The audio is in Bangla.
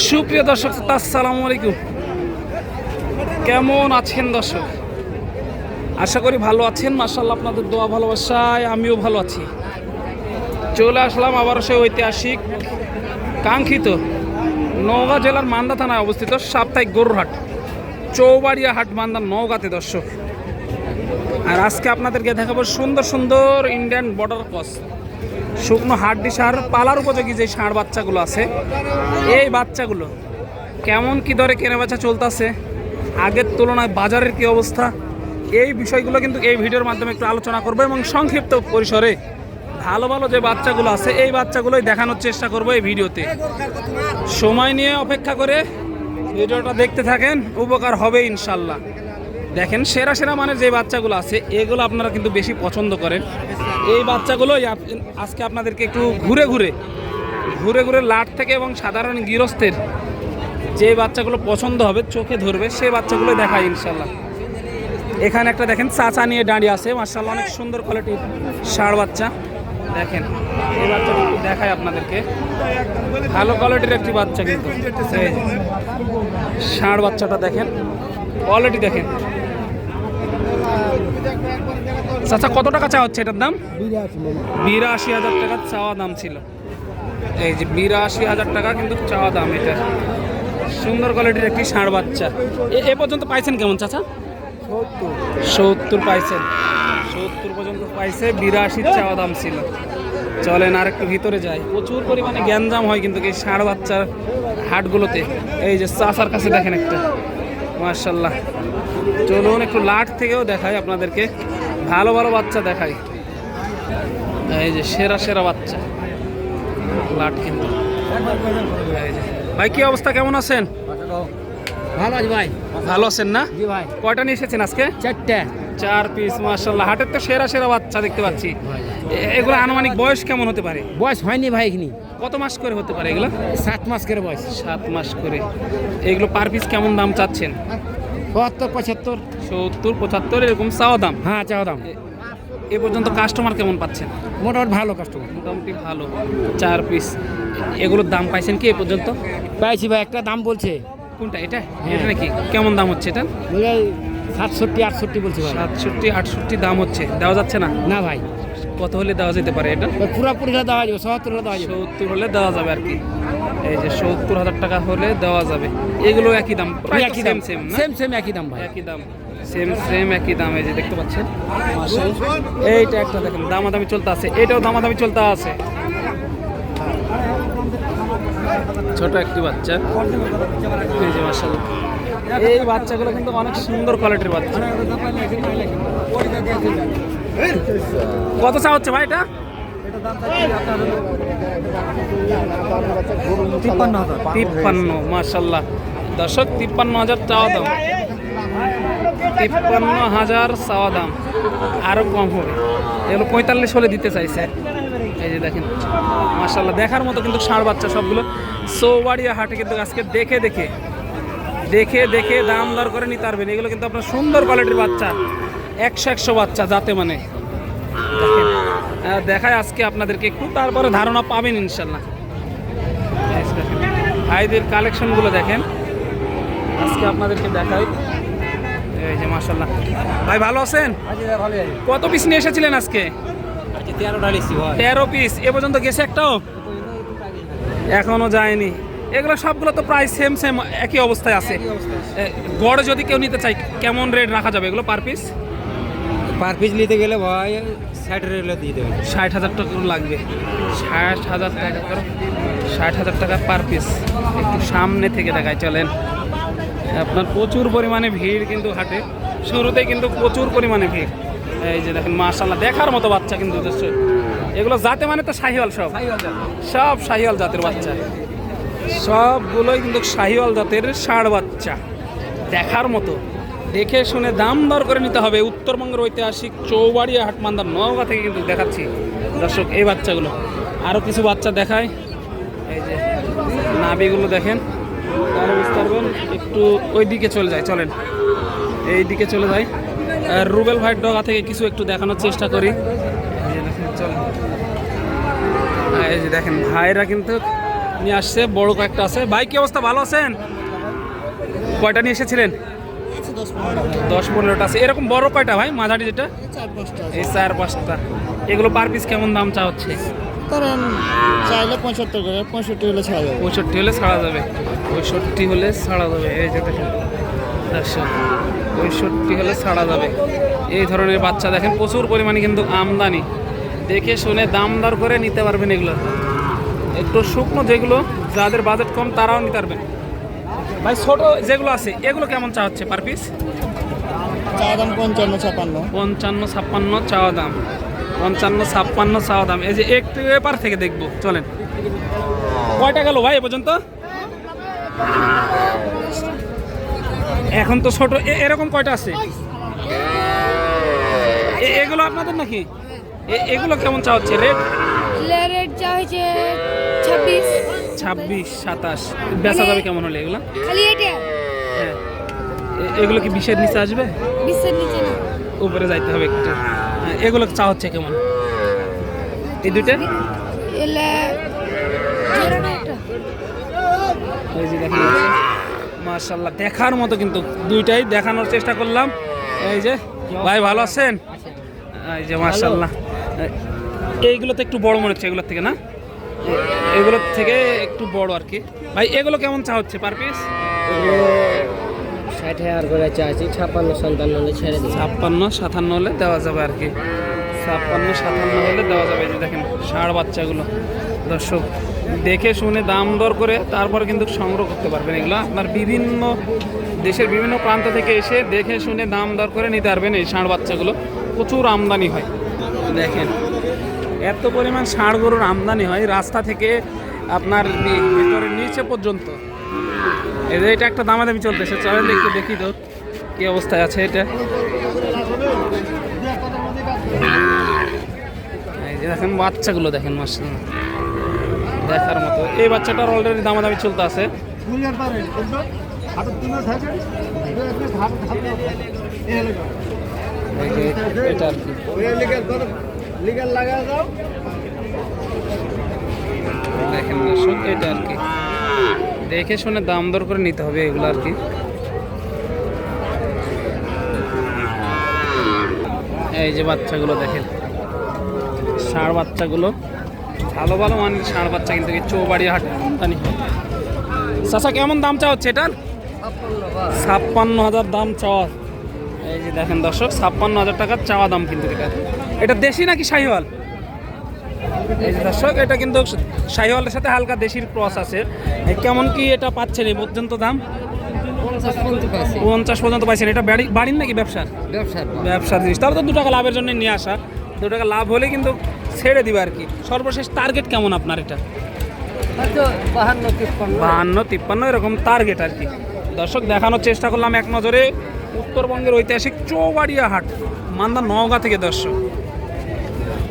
সুপ্রিয় দর্শক আসসালামু আলাইকুম, কেমন আছেন দর্শক? আশা করি ভালো আছেন। মাশাআল্লাহ, আপনাদের দোয়া ভালোবাসায় আমিও ভালো আছি। চলে আসলাম আবারও সেই ঐতিহাসিক কাঙ্ক্ষিত নওগাঁ জেলার মান্দা থানায় অবস্থিত সাপ্তাহিক গরুর হাট, চৌবাড়িয়া হাট, মান্দা, নওগাঁতে দর্শক। আর আজকে আপনাদেরকে দেখাবো সুন্দর সুন্দর ইন্ডিয়ান বর্ডার ক্রস শুকনো হাড্ডি সার পালার উপযোগী যে ষাঁড় বাচ্চাগুলো আছে, এই বাচ্চাগুলো কেমন কি দরে কেনাবেচা চলতেছে, আগের তুলনায় বাজারের কি অবস্থা, এই বিষয়গুলো কিন্তু এই ভিডিওর মাধ্যমে একটু আলোচনা করবো এবং সংক্ষিপ্ত পরিসরে ভালো ভালো যে বাচ্চাগুলো আছে এই বাচ্চাগুলোই দেখানোর চেষ্টা করবো এই ভিডিওতে। সময় নিয়ে অপেক্ষা করে ভিডিওটা দেখতে থাকেন, উপকার হবে ইনশাল্লাহ। দেখেন সেরা সেরা মানের যে বাচ্চাগুলো আছে এগুলো আপনারা কিন্তু বেশি পছন্দ করেন। এই বাচ্চাগুলোই আজকে আপনাদেরকে একটু ঘুরে ঘুরে লাট থেকে এবং সাধারণ গৃহস্থের যে বাচ্চাগুলো পছন্দ হবে, চোখে ধরবে, সেই বাচ্চাগুলো দেখায় ইনশাল্লাহ। এখানে একটা দেখেন চাচা নিয়ে দাঁড়িয়ে আছে, মাশাআল্লাহ অনেক সুন্দর কোয়ালিটির ষাঁড় বাচ্চা। দেখেন এই বাচ্চাটা একটু দেখায় আপনাদেরকে, ভালো কোয়ালিটির একটি বাচ্চা কিন্তু ষাঁড় বাচ্চাটা দেখেন, কোয়ালিটি দেখেন। চাচা কত টাকা চাওয়া হচ্ছে এটার দাম? ৮২,০০০ টাকা চাওয়া দাম ছিল। এই যে ৮২,০০০ টাকা কিন্তু চাওয়া দাম। এটা সুন্দর কোয়ালিটির একটি ষাঁড় বাচ্চা। এ পর্যন্ত পাইছেন কেমন চাচা? ৭০ পাইছেন, ৭০ পর্যন্ত পাইছে, ৮২ চাওয়া দাম ছিল। চলেন আর একটু ভিতরে যাই। প্রচুর পরিমাণে গ্যাঞ্জাম হয় কিন্তু এই ষাঁড় বাচ্চার হাটগুলোতে। এই যে চাচার কাছে দেখেন একটা, মাশাআল্লাহ। চলুন একটু লাট থেকেও দেখাই আপনাদেরকে, ভালো ভালো বাচ্চা দেখাই। এই যে সেরা সেরা বাচ্চা লাট কিন্তু। এই যে ভাই, কি অবস্থা, কেমন আছেন? ভালো আছি ভাই। ভালো আছেন না? জি ভাই। কয়টা নিয়ে এসেছেন আজকে? 4 পিস, মাশাআল্লাহ। হাটের তো সেরা সেরা বাচ্চা দেখতে পাচ্ছি। এগুলো আনুমানিক বয়স কেমন হতে পারে? বয়স হয়নি ভাই, এখানে কত মাস করে হতে পারে এগুলো? 7 মাস করে বয়স। 7 মাস করে। এগুলো পার পিস কেমন দাম চাচ্ছেন? ৭০, ৭৫, ৭০, ৭৫ এরকম চাওয়া দাম? হ্যাঁ চাওয়া দাম। এ পর্যন্ত কাস্টমার কেমন পাচ্ছেন? মোটামুটি ভালো কাস্টমার, মোটামুটি ভালো। 4 পিস এগুলোর দাম পাইছেন কি এ পর্যন্ত? পাইছি ভাই। একটা দাম বলছে। কোনটা? এটা এটা নাকি? কেমন দাম হচ্ছে এটা? ৬৭, ৬৮ বলছে ভাই। ৬৭, ৬৮ দাম হচ্ছে। দেওয়া যাচ্ছে না? না ভাই। কত হলে দেওয়া যেতে পারে এটা? পুরোপুরি দেওয়া যাবে, ৭০ দেওয়া যাবে। ৭০ হলে দেওয়া যাবে আর কি। এই যে ৭০,০০০ টাকা হলে দেওয়া যাবে। এগুলো একই দাম, প্রায় একই দাম, সেম না? সেম একই দাম ভাই, একই দাম, সেম একই দাম। এই যে দেখতে পাচ্ছেন, এইটা একটা দেখেন দামাদামি চলতে আছে, এটাও দামাদামি চলতে আছে। ছোট একটি বাচ্চা, এই যে মাশাআল্লাহ। এই বাচ্চাগুলো কিন্তু অনেক সুন্দর কোয়ালিটির বাচ্চা। কত চা হচ্ছে ভাই এটা? ৫৩, মাশাআল্লাহ দর্শক, ৫৩,০০০ চাওয়া দাম, ৫৩,০০০ চাওয়া দাম। আরো কম হবে, এগুলো ৪৫ হলে দিতে চাইছে। এই যে দেখেন মাশাআল্লাহ, দেখার মতো কিন্তু ষাঁড় বাচ্চা সবগুলো। চৌবাড়িয়া হাটে কিন্তু আজকে দেখে দাম দর করে নিতে পারবেন। এগুলো কিন্তু আপনার সুন্দর কোয়ালিটির বাচ্চা, ১০০ বাচ্চা যাতে মানে দেখেন, দেখায় আজকে আপনাদেরকে একটু, তারপরে ধারণা পাবেন ইনশাল্লাহ। ভাইদের কালেকশনগুলো দেখেন আজকে আপনাদেরকে দেখাই। এই যে মাশাআল্লাহ, ভাই ভালো আছেন? কত পিস নিয়ে এসেছিলেন আজকে? 13 পিস। এ পর্যন্ত গেছে একটাও? এখনো যায়নি। এগুলো সবগুলো তো প্রায় সেম একই অবস্থায় আছে। গড়ে যদি কেউ নিতে চাই কেমন রেট রাখা যাবে এগুলো পার পিস? পার পিস নিতে গেলে ভাই ৬০ রেট দিয়ে দেবে। ৬০,০০০ টাকা লাগবে। ৬০,০০০ টাকা করে, ৬০,০০০ টাকা পার পিস। একটু সামনে থেকে দেখায়, চলেন। আপনার প্রচুর পরিমাণে ভিড় কিন্তু হাটে, শুরুতেই কিন্তু প্রচুর পরিমাণে ভিড়। এই যে দেখেন মাশাআল্লাহ, দেখার মতো বাচ্চা কিন্তু। এগুলো জাতে মানে তো শাহিওয়াল, সব শাহিওয়াল জাতের বাচ্চা, সবগুলোই কিন্তু শাহিওয়াল জাতের ষাঁড় বাচ্চা, দেখার মতো। দেখে শুনে দাম দর করে নিতে হবে। উত্তরবঙ্গের ঐতিহাসিক চৌবাড়িয়া হাট, মান্দা, নওগাঁ থেকে কিন্তু দেখাচ্ছি দর্শক এই বাচ্চাগুলো। আরও কিছু বাচ্চা দেখায়। এই যে নাভিগুলো দেখেন, তাহলে বুঝতে পারবেন। একটু ওই দিকে চলে যায়, চলেন এই দিকে চলে যায়। রুবেল ভাইয়ের ডগা থেকে কিছু একটু দেখানোর চেষ্টা করি। এই যে দেখেন, চলেন। এই যে দেখেন ভাইরা কিন্তু নিয়ে আসছে, বড় কয়েকটা আছে। ভাই কি অবস্থা, ভালো আছেন? কয়টা নিয়ে এসেছিলেন? 10-15টা আছে। এরকম বড় কয়টা ভাই, মাঝারি যেটা? এই 4-5টা। এগুলো পার পিস কেমন দাম চা হচ্ছে? কারণ চাইলে 75 করে, 65 হলে ছাড়া যাবে। 65 হলে ছাড়া যাবে। 65 হলে ছাড়া যাবে। এই যে দেখেন দর্শক, 65 হলে ছাড়া যাবে। এই ধরনের বাচ্চা দেখেন, প্রচুর পরিমাণে কিন্তু আমদানি। দেখে শুনে দাম দর করে নিতে পারবেন এগুলো। একটু শুকনো যেগুলো, যাদের বাজেট কম তারাও নিতে পারবেন। ভাই ছোট যেগুলো আছে এগুলো কেমন চা হচ্ছে পার পিস? চা দাম 55-56। 55-56 চাওয়া দাম। 55-56 চাওয়া দাম। এই যে একটু এপার থেকে দেখবো, চলেন। কয়টা গেল ভাই এ পর্যন্ত? এখন তো ছোট এরকম কয়টা আছে? এগুলো আপনাদের নাকি? এগুলো কেমন চা হচ্ছে রেট? রেট যা হয়েছে 26। 26-27 বেচা যাবে কেমন হলে এগুলো? খালি এটা হ্যাঁ, এগুলো কি 20-এর নিচে আসবে? 20-এর নিচে না। উপরে যাইতে হবে একটু। হ্যাঁ, এগুলো চা হচ্ছে কেমন এই দুইটা? এলে জোড়াটা একটা। এই যে দেখেন মাশাআল্লাহ, দেখার মতো কিন্তু দুইটাই দেখানোর চেষ্টা করলাম। এই যে ভাই ভালো আছেন? এই যে মাশাআল্লাহ, এইগুলো তো একটু বড় মনে হচ্ছে এগুলোর থেকে, না? এগুলোর থেকে একটু বড় আর কি। ভাই এগুলো কেমন চা হচ্ছে পার পিস? 60,000 করে চাইছি, 56-57 হলে ছেড়ে দিই। 56-57 হলে দেওয়া যাবে আর কি। 56-57 হলে দেওয়া যাবে। এই যে দেখেন ষাঁড় বাচ্চাগুলো দর্শক, দেখে শুনে দাম দর করে তারপর কিন্তু সংগ্রহ করতে পারবেন। এগুলো আপনার বিভিন্ন দেশের বিভিন্ন প্রান্ত থেকে এসে দেখে শুনে দাম দর করে নিতে পারবেন। এই ষাঁড় বাচ্চাগুলো প্রচুর আমদানি হয়। দেখেন এত পরিমাণ ষাঁড় গরুর আমদানি হয়, রাস্তা থেকে আপনার ভিতরের নিচে পর্যন্ত। এই যে এটা একটা দামাদামি চলতেছে, চলেন একটু দেখি তো কি অবস্থায় আছে এটা। এই যে দেখেন বাচ্চাগুলো দেখেন, মাশাআল্লাহ দেখার মতো। এই বাচ্চাটার অলরেডি দামাদামি চলতে আছে। এটা আর কি দেখেন দর্শক, এটা আর কি দেখে শুনে দাম দর করে নিতে হবে এগুলো আর কি। এই যে বাচ্চাগুলো দেখেন, ষাঁড় বাচ্চাগুলো ভালো ভালো মানের ষাঁড় বাচ্চা কিন্তু এই চৌবাড়িয়া হাটে আমদানি হয়। চাচা কেমন দাম চাওয়া হচ্ছে এটার? 56,000 দাম চাওয়া। এই যে দেখেন দর্শক, 56,000 টাকার চাওয়া দাম কিন্তু এটা। এটা দেশি নাকি শাহিওয়াল? এই যে দর্শক, এটা কিন্তু শাহিওয়ালের সাথে হালকা দেশির ক্রস আছে। কেমন কি এটা পাচ্ছেন এই পর্যন্ত দাম? 50 পর্যন্ত পাইছেন। এটা বাড়ির নাকি ব্যবসার? ব্যবসার জিনিস, তাহলে তো 2 টাকা লাভের জন্য নিয়ে আসা। 2 টাকা লাভ হলে কিন্তু ছেড়ে দিবে আর কি। সর্বশেষ টার্গেট কেমন আপনার এটা? 52-53 এরকম টার্গেট আর কি। দর্শক দেখানোর চেষ্টা করলাম এক নজরে উত্তরবঙ্গের ঐতিহাসিক চৌবাড়িয়া হাট, মান্দা নওগাঁ থেকে দর্শক।